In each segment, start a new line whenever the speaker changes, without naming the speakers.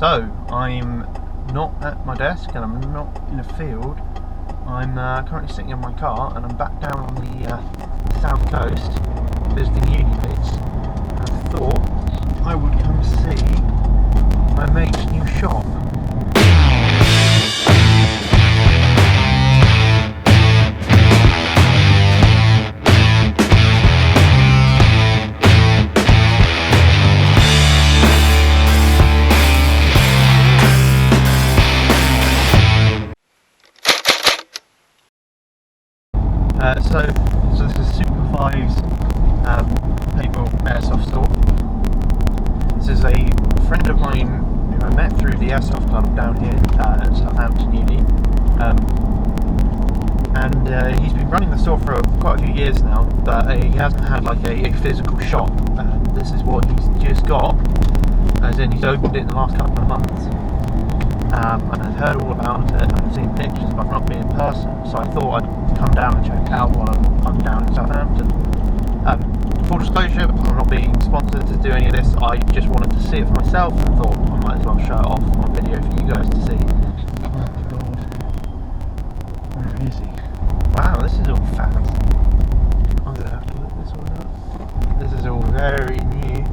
So, I'm not at my desk and I'm not in a field. I'm currently sitting in my car and I'm back down on the south coast visiting uni mates. And I thought I would come see my mate's new shop. So this is Super5ives Paintball Airsoft store. This is a friend of mine who I met through the Airsoft club down here at Southampton Uni, and he's been running the store for quite a few years now, but he hasn't had like a physical shop. This is what he's just got, as in he's opened it in the last couple of months. And I've heard all about it, and I've seen pictures, but I've not been in person, so I thought I'd come down and check it out while I'm down in Southampton. Full disclosure, I'm not being sponsored to do any of this. I just wanted to see it for myself and thought I might as well show it off on video for you guys to see. Oh my god, where is he? Wow, this is all fast. I'm going to have to look this one up. This is all very new.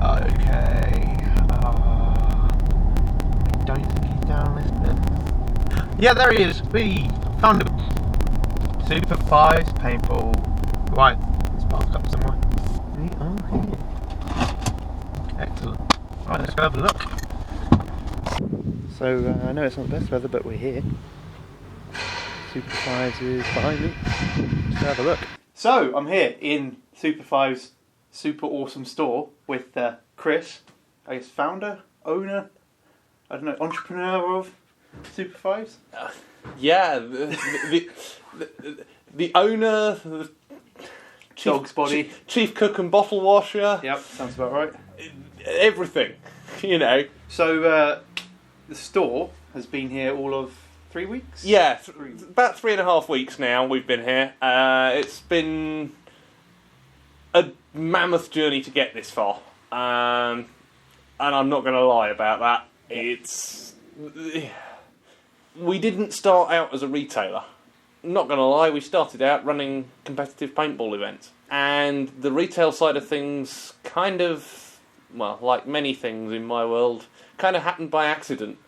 Okay. I don't think he's down this bit. Yeah, there he is. We found him. Super5ives Paintball. Right, it's parked up somewhere. We are here. Excellent. Right, let's go have a look. So, I know it's not the best weather, but we're here. Super5ives is behind me. Let's go have a look. So, I'm here in Super5ives' super awesome store with Chris, I guess founder, owner, I don't know, entrepreneur of Super5ives?
Yeah, the owner, the
dog's body,
chief cook and bottle washer.
Yep, sounds about right.
Everything, you know.
So the store has been here all of 3 weeks?
Yeah, about 3.5 weeks now we've been here. It's been a mammoth journey to get this far. And I'm not going to lie about that. We didn't start out as a retailer. Not going to lie, we started out running competitive paintball events. And the retail side of things kind of, well, like many things in my world, kind of happened by accident.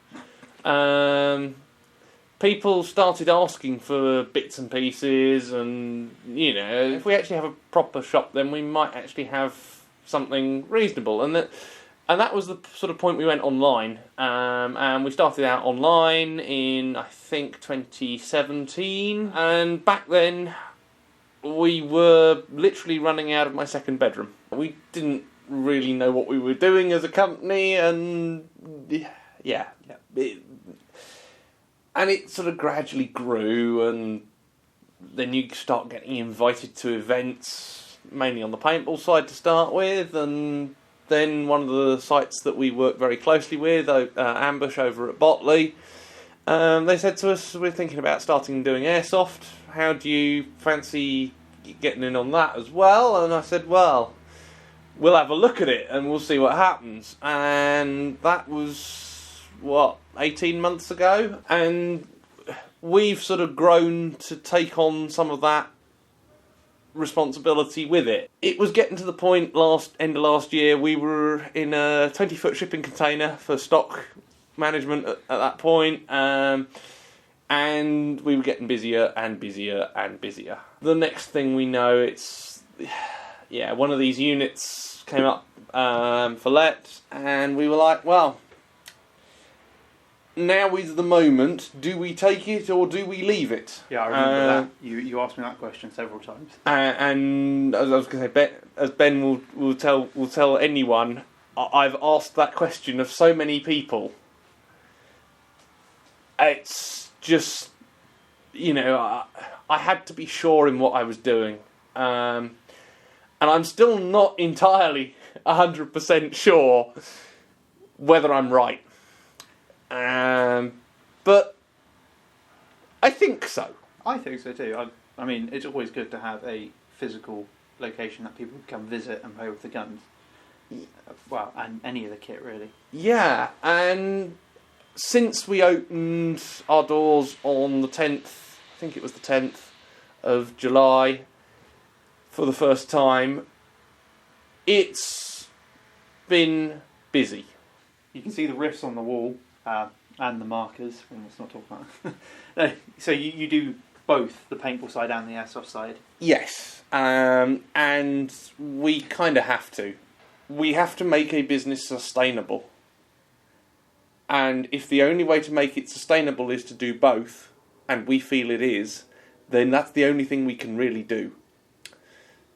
People started asking for bits and pieces, and, you know, if we actually have a proper shop, then we might actually have something reasonable. And that was the sort of point we went online, and we started out online in, I think, 2017, and back then we were literally running out of my second bedroom. We didn't really know what we were doing as a company, and yeah. And it sort of gradually grew, and then you start getting invited to events, mainly on the paintball side to start with, and then one of the sites that we work very closely with, Ambush over at Botley, they said to us, we're thinking about starting doing Airsoft. How do you fancy getting in on that as well? And I said, well, we'll have a look at it and we'll see what happens. And that was, 18 months ago? And we've sort of grown to take on some of that responsibility with it. It was getting to the point end of last year, we were in a 20-foot shipping container for stock management at that point, and we were getting busier and busier and busier. The next thing we know, one of these units came up for let, and we were like, well, now is the moment. Do we take it or do we leave it?
Yeah, I remember that. You asked me that question several times.
And as I was going to say, as Ben will tell anyone, I've asked that question of so many people. It's just, I had to be sure in what I was doing, and I'm still not entirely 100% sure whether I'm right. But I think so.
I think so too. I mean, it's always good to have a physical location that people can come visit and play with the guns. Well, and any of the kit really.
Yeah, and since we opened our doors on the 10th, I think it was the 10th of July, for the first time, it's been busy.
You can see the riffs on the wall and the markers. Well, let's not talk about that. No, so you do both the paintball side and the airsoft side.
Yes, and we kind of have to. We have to make a business sustainable. And if the only way to make it sustainable is to do both, and we feel it is, then that's the only thing we can really do.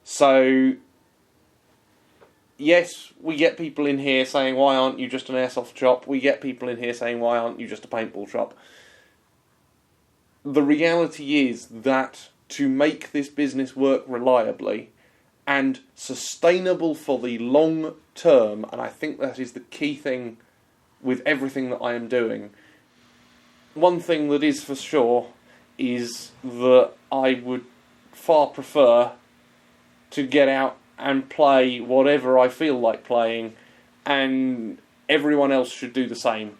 So, yes, we get people in here saying, why aren't you just an airsoft shop? We get people in here saying, why aren't you just a paintball shop? The reality is that to make this business work reliably and sustainable for the long term, and I think that is the key thing with everything that I am doing, one thing that is for sure is that I would far prefer to get out and play whatever I feel like playing, and everyone else should do the same,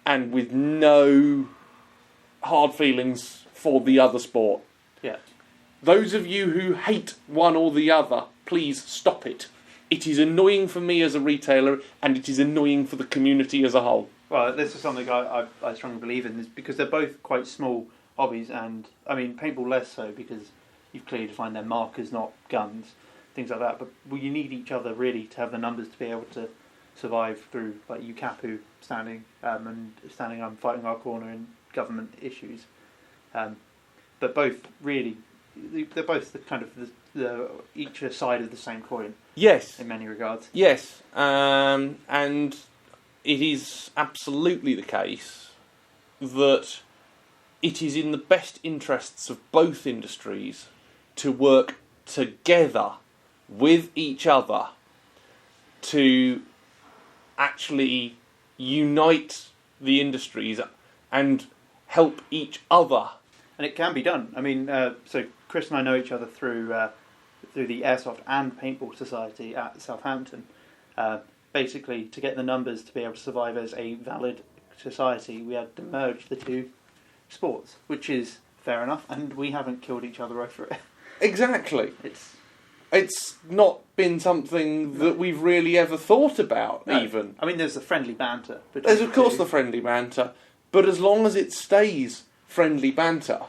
and with no hard feelings for the other sport.
Yeah.
Those of you who hate one or the other, please stop it. It is annoying for me as a retailer, and it is annoying for the community as a whole.
Well, this is something I strongly believe in, is because they're both quite small hobbies, and I mean paintball less so because you've clearly defined their markers, not guns, things like that. But you need each other really to have the numbers to be able to survive through, like UCAPU standing fighting our corner in government issues. But both really, they're both the kind of the each side of the same coin.
Yes.
In many regards.
Yes, and it is absolutely the case that it is in the best interests of both industries to work together with each other to actually unite the industries and help each other.
And it can be done. I mean, so Chris and I know each other through the Airsoft and Paintball Society at Southampton. Basically, to get the numbers to be able to survive as a valid society, we had to merge the two sports, which is fair enough, and we haven't killed each other over it.
Exactly.
It's
not been something that we've really ever thought about,
no.
even.
I mean, there's the friendly banter.
There's, of course, the friendly banter, but as long as it stays friendly banter,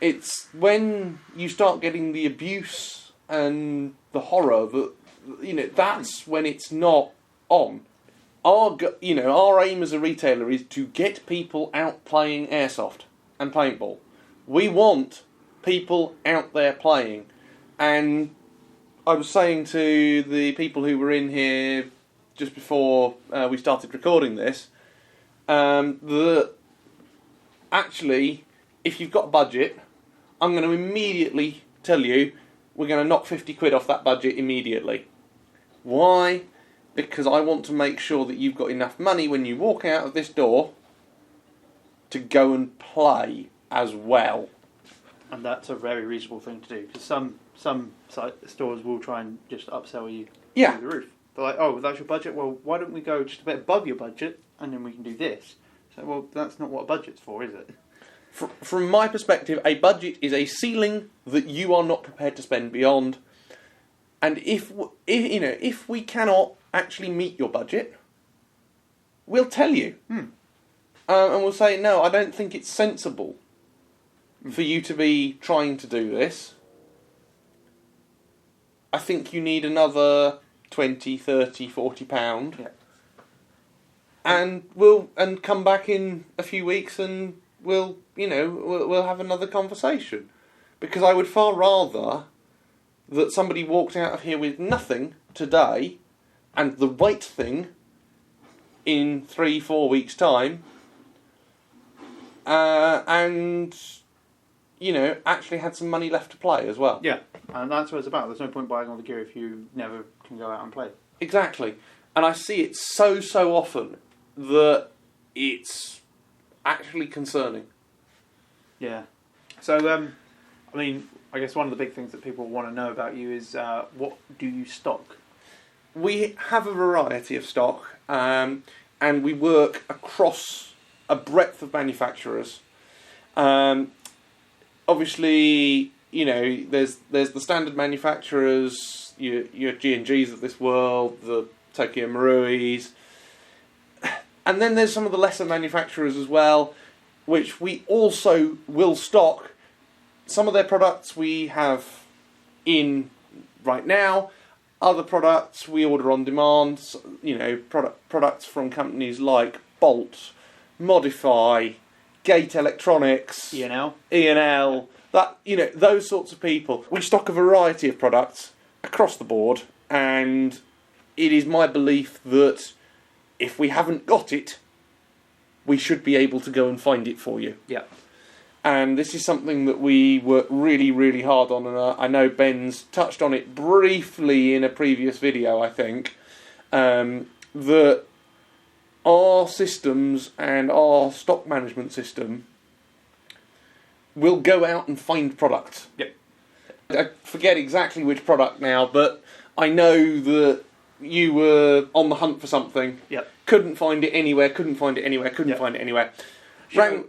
it's when you start getting the abuse and the horror that, that's when it's not on. Our aim as a retailer is to get people out playing airsoft and paintball. We want people out there playing. And I was saying to the people who were in here just before we started recording this, that actually, if you've got a budget, I'm going to immediately tell you we're going to knock 50 quid off that budget immediately. Why? Because I want to make sure that you've got enough money when you walk out of this door to go and play as well.
And that's a very reasonable thing to do, because some stores will try and just upsell you through the roof. They're like, oh, that's your budget? Well, why don't we go just a bit above your budget, and then we can do this? So, well, that's not what a budget's for, is it?
From my perspective, a budget is a ceiling that you are not prepared to spend beyond. And if we cannot actually meet your budget, we'll tell you. And we'll say, no, I don't think it's sensible for you to be trying to do this. I think you need another 20, 30, 40 pound.
Yeah.
And we'll come back in a few weeks and we'll have another conversation. Because I would far rather that somebody walked out of here with nothing today and the right thing in 3-4 weeks' time, and actually had some money left to play as well.
Yeah, and that's what it's about. There's no point buying all the gear if you never can go out and play.
Exactly. And I see it so often that it's actually concerning.
Yeah. So, I guess one of the big things that people want to know about you is what do you stock?
we have a variety of stock, and we work across a breadth of manufacturers. Obviously, you know, there's the standard manufacturers, your G&Gs of this world, the Tokyo Maruis, and then there's some of the lesser manufacturers as well, which we also will stock. Some of their products we have in right now. Other products we order on demand. You know, products from companies like Bolt, Modify, Gate Electronics, E&L. That, you know, those sorts of people. We stock a variety of products across the board, and it is my belief that if we haven't got it, we should be able to go and find it for you.
Yeah.
And this is something that we work really, really hard on, and I know Ben's touched on it briefly in a previous video, I think, that our systems and our stock management system will go out and find product.
Yep.
I forget exactly which product now, but I know that you were on the hunt for something.
Yep.
Couldn't find it anywhere, Yep. find it anywhere.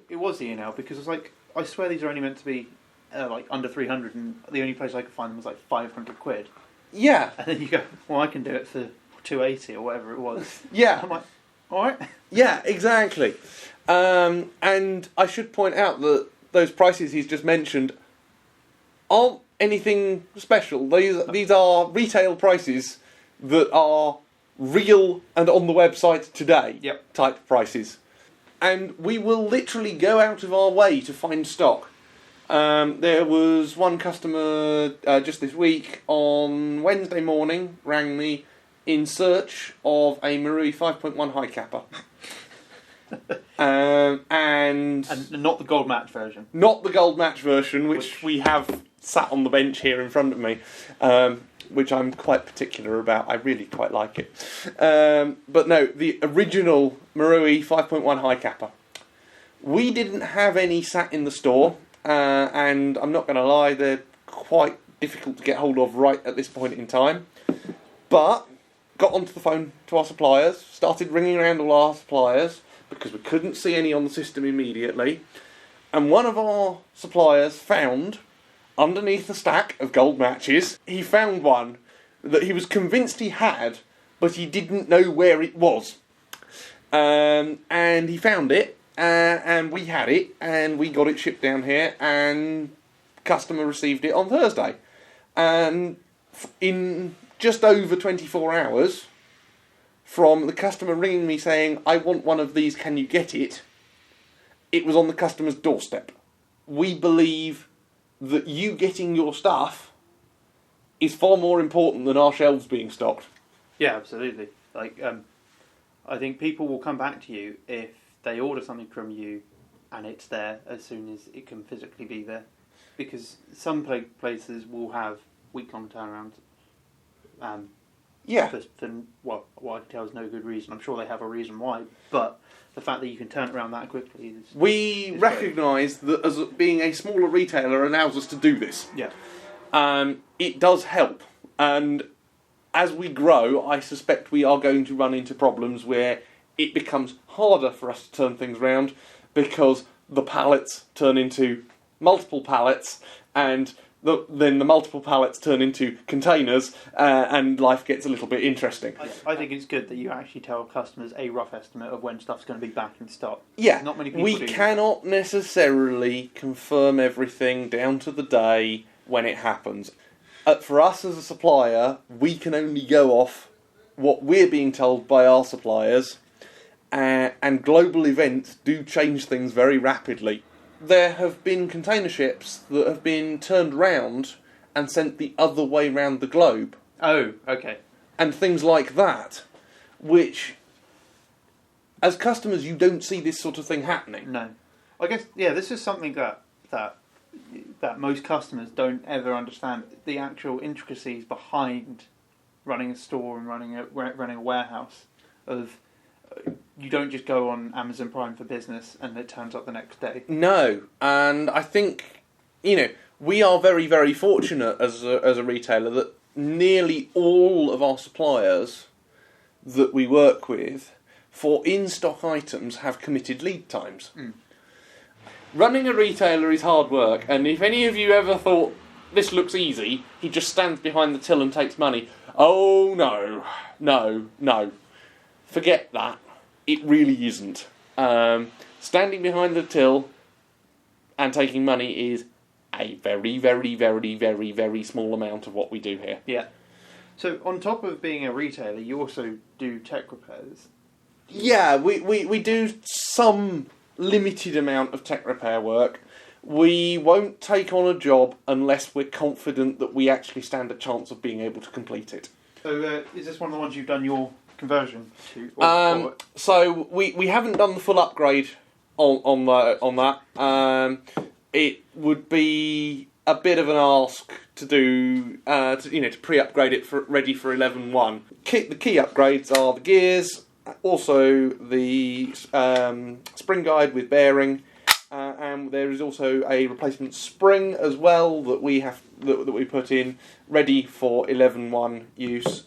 It was E&L, because it's like, I swear these are only meant to be like under 300, and the only place I could find them was like 500 quid.
Yeah.
And then you go, well, I can do it for 280 or whatever it was.
Yeah.
I'm like, alright.
Yeah, exactly. And I should point out that those prices he's just mentioned aren't anything special. These are retail prices that are real and on the website today.
Yep.
Type prices. And we will literally go out of our way to find stock. There was one customer just this week on Wednesday morning rang me in search of a Marui 5.1 high capper. And
not the gold match version.
Not the gold match version, which we have sat on the bench here in front of me, which I'm quite particular about. I really quite like it. But no, the original Marui 5.1 high capper. We didn't have any sat in the store, and I'm not going to lie, they're quite difficult to get hold of right at this point in time. But got onto the phone to our suppliers, started ringing around all our suppliers, because we couldn't see any on the system immediately. And one of our suppliers found, underneath the stack of gold matches, he found one that he was convinced he had, but he didn't know where it was. And he found it, and we had it, and we got it shipped down here, and customer received it on Thursday. And in just over 24 hours, from the customer ringing me saying, I want one of these, can you get it? It was on the customer's doorstep. We believe that you getting your stuff is far more important than our shelves being stocked.
Yeah, absolutely. Like, I think people will come back to you if they order something from you and it's there as soon as it can physically be there. Because some places will have week-long turnarounds.
Yeah.
For what I can tell is no good reason. I'm sure they have a reason why, but the fact that you can turn it around that quickly is...
We recognise that as being a smaller retailer allows us to do this.
Yeah.
It does help. And as we grow, I suspect we are going to run into problems where it becomes harder for us to turn things around because the pallets turn into multiple pallets, and then the multiple pallets turn into containers, and life gets a little bit interesting.
I think it's good that you actually tell customers a rough estimate of when stuff's going to be back in stock.
Yeah,
not many people
we
do
cannot necessarily confirm everything down to the day when it happens. For us as a supplier, we can only go off what we're being told by our suppliers, and global events do change things very rapidly. There have been container ships that have been turned round and sent the other way round the globe.
Oh, okay.
And things like that, which, as customers, you don't see this sort of thing happening.
No. I guess, yeah, this is something that most customers don't ever understand, the actual intricacies behind running a store and running a warehouse. Of you don't just go on Amazon Prime for Business and it turns up the next day.
No, and I think, we are very, very fortunate as a retailer that nearly all of our suppliers that we work with for in-stock items have committed lead times. Running a retailer is hard work, and if any of you ever thought this looks easy, he just stands behind the till and takes money. Oh no. Forget that. It really isn't. Standing behind the till and taking money is a very, very, very, very, very small amount of what we do here.
Yeah. So on top of being a retailer, you also do tech repairs.
Yeah, we do some limited amount of tech repair work. We won't take on a job unless we're confident that we actually stand a chance of being able to complete it.
So is this one of the ones you've done your conversion to?
So we haven't done the full upgrade on that. It would be a bit of an ask to do, to pre-upgrade it ready for 11.1. The key upgrades are the gears, also the spring guide with bearing, and there is also a replacement spring as well that we put in ready for 11.1 use.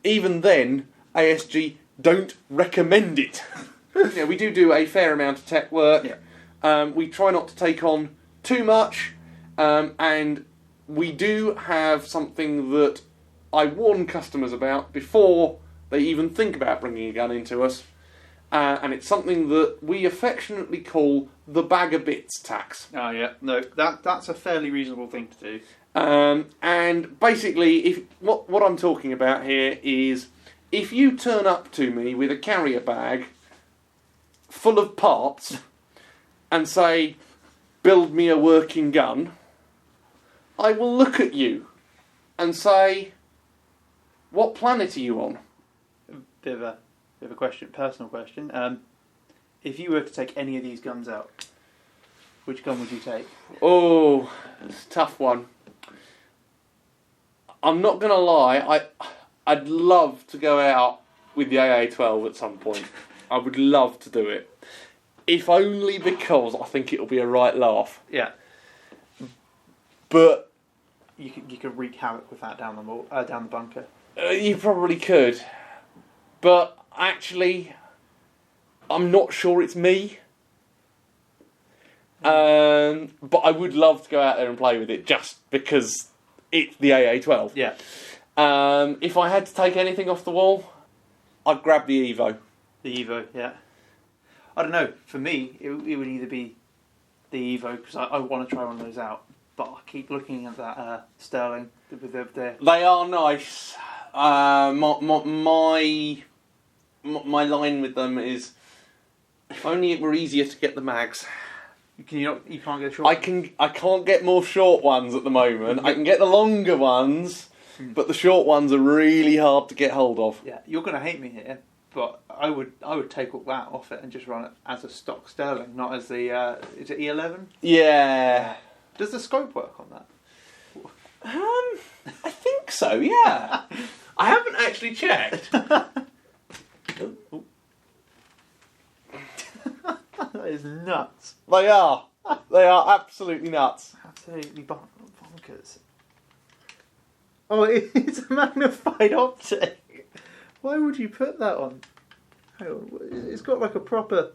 Even then, ASG don't recommend it. We do a fair amount of tech work. Yeah. We try not to take on too much, and we do have something that I warn customers about before they even think about bringing a gun into us, and it's something that we affectionately call the bag of bits tax.
Oh yeah, no, that's a fairly reasonable thing to do.
And basically, what I'm talking about here is if you turn up to me with a carrier bag full of parts and say, build me a working gun, I will look at you and say, what planet are you on?
Bit of a question, personal question. If you were to take any of these guns out, which gun would you take?
Oh, it's a tough one. I'm not going to lie, I'd love to go out with the AA-12 at some point. I would love to do it. If only because I think it'll be a right laugh.
Yeah.
But
you could wreak havoc with that down the bunker.
You probably could. But actually, I'm not sure it's me. But I would love to go out there and play with it just because it's the AA-12.
Yeah.
If I had to take anything off the wall, I'd grab the Evo.
The Evo, yeah. I don't know. For me, it would either be the Evo because I want to try one of those out. But I keep looking at that Sterling with their.
They are nice. My line with them is, if only it were easier to get the mags.
You can't get a short.
I can't get more short ones at the moment. I can get the longer ones, but the short ones are really hard to get hold of.
Yeah, you're going to hate me here, but I would take all that off it and just run it as a stock Sterling, not as the is it E11?
Yeah.
Does the scope work on that?
I think so. Yeah. I haven't actually checked.
That is nuts.
They are. They are absolutely nuts.
Absolutely bonkers. Oh, it's a magnified optic. Why would you put that on? Hang on, it's got like a proper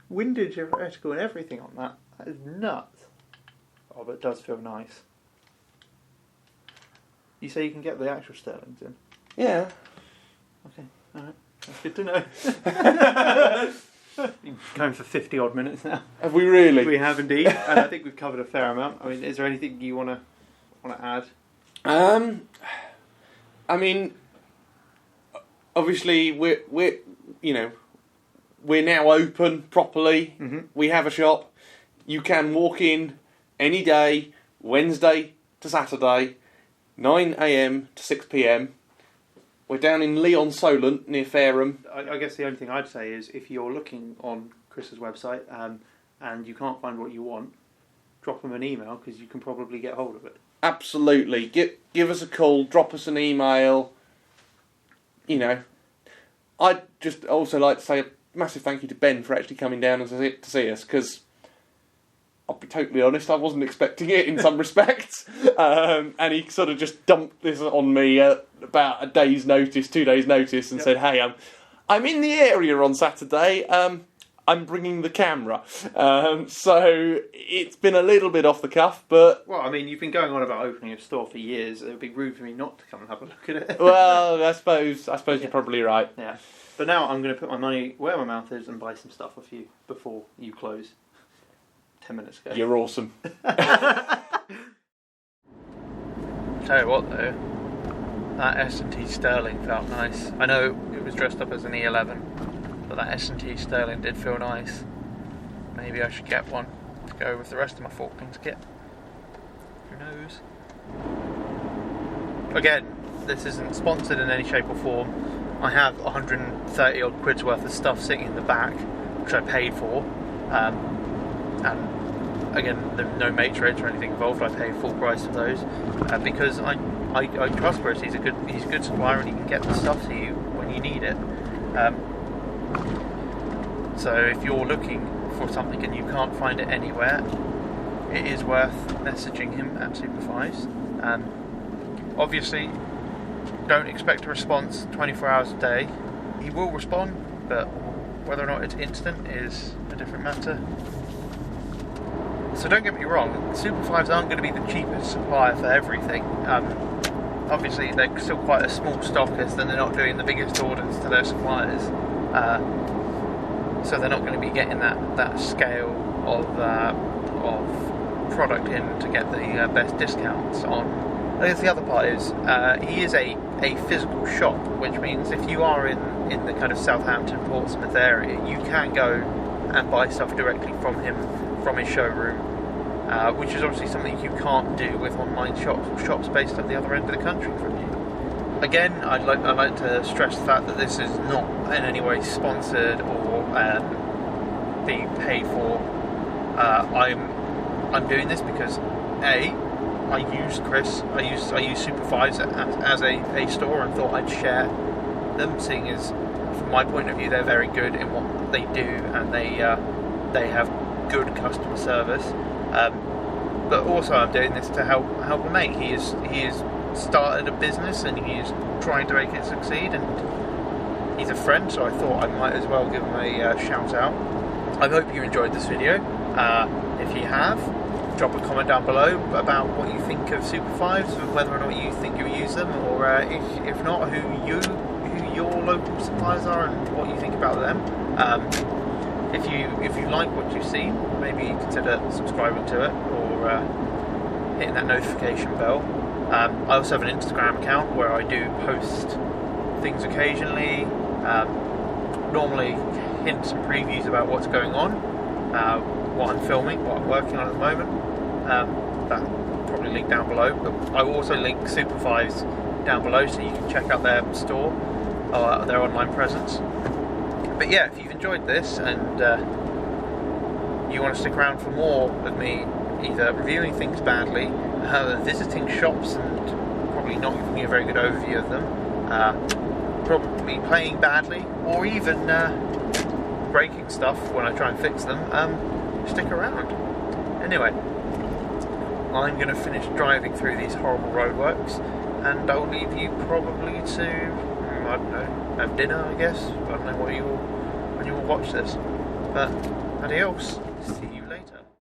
windage reticle and everything on that. That is nuts. Oh, but it does feel nice. You say you can get the actual Sterlings in?
Yeah.
Okay, alright. That's good to know. Been going for 50 odd minutes now.
Have we really?
We have indeed, and I think we've covered a fair amount. I mean, is there anything you want to add?
I mean, obviously we're now open properly.
Mm-hmm.
We have a shop. You can walk in any day, Wednesday to Saturday, 9 a.m. to 6 p.m. We're down in Leon Solent near Fareham.
I guess the only thing I'd say is if you're looking on Chris's website and you can't find what you want, drop him an email because you can probably get hold of it.
Absolutely. Give us a call, drop us an email. I'd just also like to say a massive thank you to Ben for actually coming down to see us, because I'll be totally honest, I wasn't expecting it in some respects. And he sort of just dumped this on me at about a day's notice, 2 days' notice, and said, "Hey, I'm in the area on Saturday. I'm bringing the camera." So it's been a little bit off the cuff, but...
Well, I mean, you've been going on about opening a store for years. It would be rude for me not to come and have a look at it.
Well, I suppose you're probably right.
Yeah. But now I'm going to put my money where my mouth is and buy some stuff off you before you close 10 minutes ago.
You're awesome.
Tell you what though, that S&T Sterling felt nice. I know it was dressed up as an E11, but that S&T Sterling did feel nice. Maybe I should get one to go with the rest of my Falklands kit. Who knows? Again, this isn't sponsored in any shape or form. I have 130 odd quid's worth of stuff sitting in the back, which I paid for. And again, there's no mate rates or anything involved. I pay full price for those because I trust Chris. He's a good supplier and he can get the stuff to you when you need it. So if you're looking for something and you can't find it anywhere, it is worth messaging him at Super5ives. Obviously, don't expect a response 24 hours a day. He will respond, but whether or not it's instant is a different matter. So don't get me wrong, Super5ives aren't going to be the cheapest supplier for everything. Obviously they're still quite a small stockist and they're not doing the biggest orders to their suppliers. So they're not going to be getting that scale of product in to get the best discounts on. I guess the other part is he is a physical shop, which means if you are in the kind of Southampton, Portsmouth area, you can go and buy stuff directly from him, from his showroom, which is obviously something you can't do with online shops or shops based at the other end of the country from you. Again, I'd like to stress the fact that this is not in any way sponsored or being paid for. I'm doing this because I used Chris. I use Super5ives as a store and thought I'd share them, seeing as from my point of view they're very good in what they do and they have good customer service. But also I'm doing this to help a mate. He is started a business and he is trying to make it succeed, and he's a friend, so I thought I might as well give him a shout out. I hope you enjoyed this video. If you have, drop a comment down below about what you think of Super5ives, whether or not you think you'll use them, or if not, who your local suppliers are and what you think about them. If you like what you've seen, maybe consider subscribing to it or hitting that notification bell. I also have an Instagram account where I do post things occasionally, normally hints and previews about what's going on, what I'm filming, what I'm working on at the moment. That probably link down below, but I will also link Super5ives down below so you can check out their store or their online presence. But yeah, if you've enjoyed this and you want to stick around for more of me either reviewing things badly, visiting shops and probably not giving you a very good overview of them, probably playing badly, or even breaking stuff when I try and fix them, stick around. Anyway, I'm going to finish driving through these horrible roadworks and I'll leave you probably to, I don't know, have dinner I guess. I don't know when you will watch this, but adios.